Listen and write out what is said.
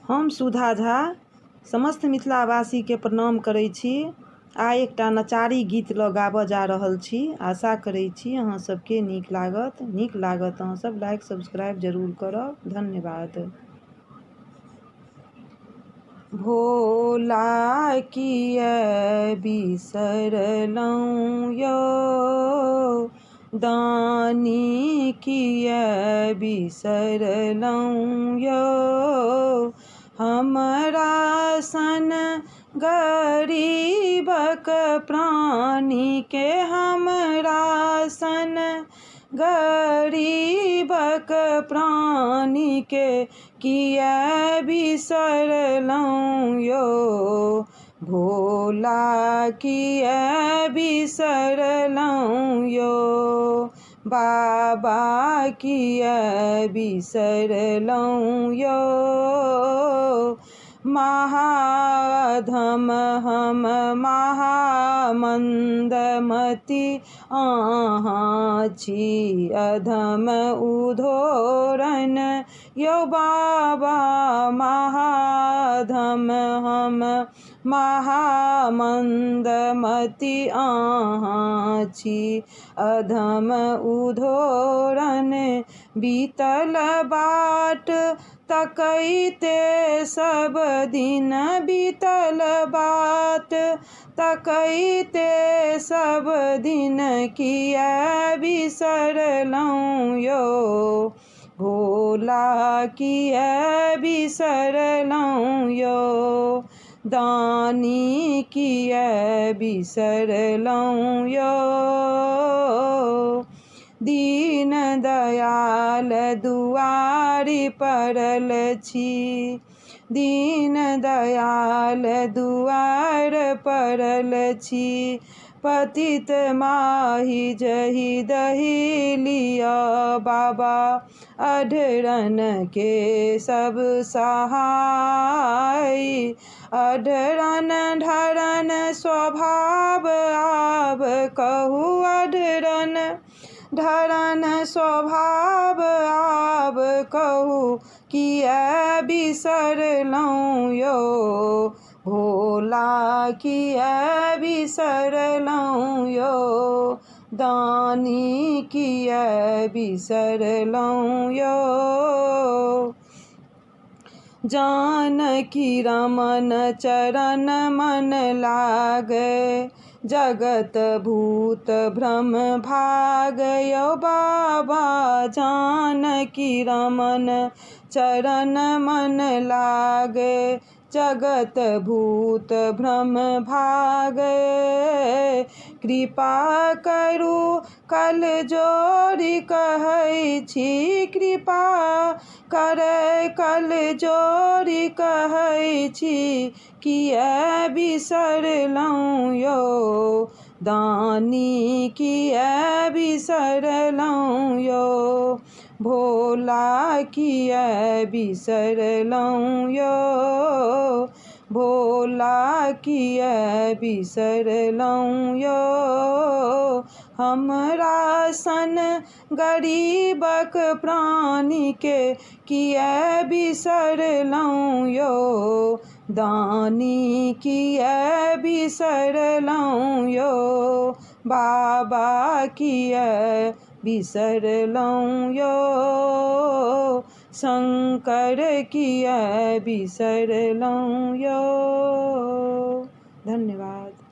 हम सुधा झा समस्त मिथिलावासी के प्रणाम करै छी। आइ एकटा नचारी गीत लऽ गाबऽ जा रहल छी। आशा करै छी अहाँ सबके नीक लागत अहाँ सब लाइक सब्सक्राइब जरूर करब। धन्यवाद। भोला किया बिसरलहुँ यौ, दानी किया बिसरलहुँ यौ, हमरा सन गरीबक प्राणी के, हमरा सन गरीबक प्राणी के किया बिसरलहुँ यौ, भोला किया बिसरलहुँ यौ, बाबा किया बिसरलहुँ यौ, महाअधम हम महामन्दमति अहाँ छी, अधम उद्धोरन यौ बाबा, महाअधम हम महामन्दमति अहाँ छी, अधम उद्धोरन। बीतल बाट तकैते सब दिन, बीतल बाट तकैते सब दिन, किया बिसरलहुँ यौ, भोला किया बिसरलहुँ यौ, दानी किया बिसरलहुँ यौ, दीन दयाल दुआरि पड़ल छी, दीन दयाल दुआर पड़ल छी, पतित माही जहि दहि लिअ बाबा, अढरन के सब सहाय, अढरन ढरन स्वभाव आब कहू, अढरन ढरन स्वभाव आब कहू, किया बिसरलहुँ यौ, भोला किया बिसरलहुँ यौ, दानी किया बिसरलहुँ यौ, जानकी रमन चरण मन लागे, जगत भूत भ्रम भाग यौ बाबा, जानकी रमन चरण मन लागे, जगत भूत भ्रम भागे, कृपा करू कल जोड़ी कहै छी, कृपा करे कल जोड़ी कहै छी, किया बिसरलहुँ यौ, दानी किया बिसरलहुँ यौ, भोला किया बिसरलहुँ यौ, भोला किया बिसरलहुँ यौ, हमरा सन गरीबक प्राणी के किया बिसरलहुँ यौ, दानी किया बिसरलहुँ यौ, बाबा किया बिसरलहुँ यौ, शंकर किया बिसरलहुँ यौ। धन्यवाद।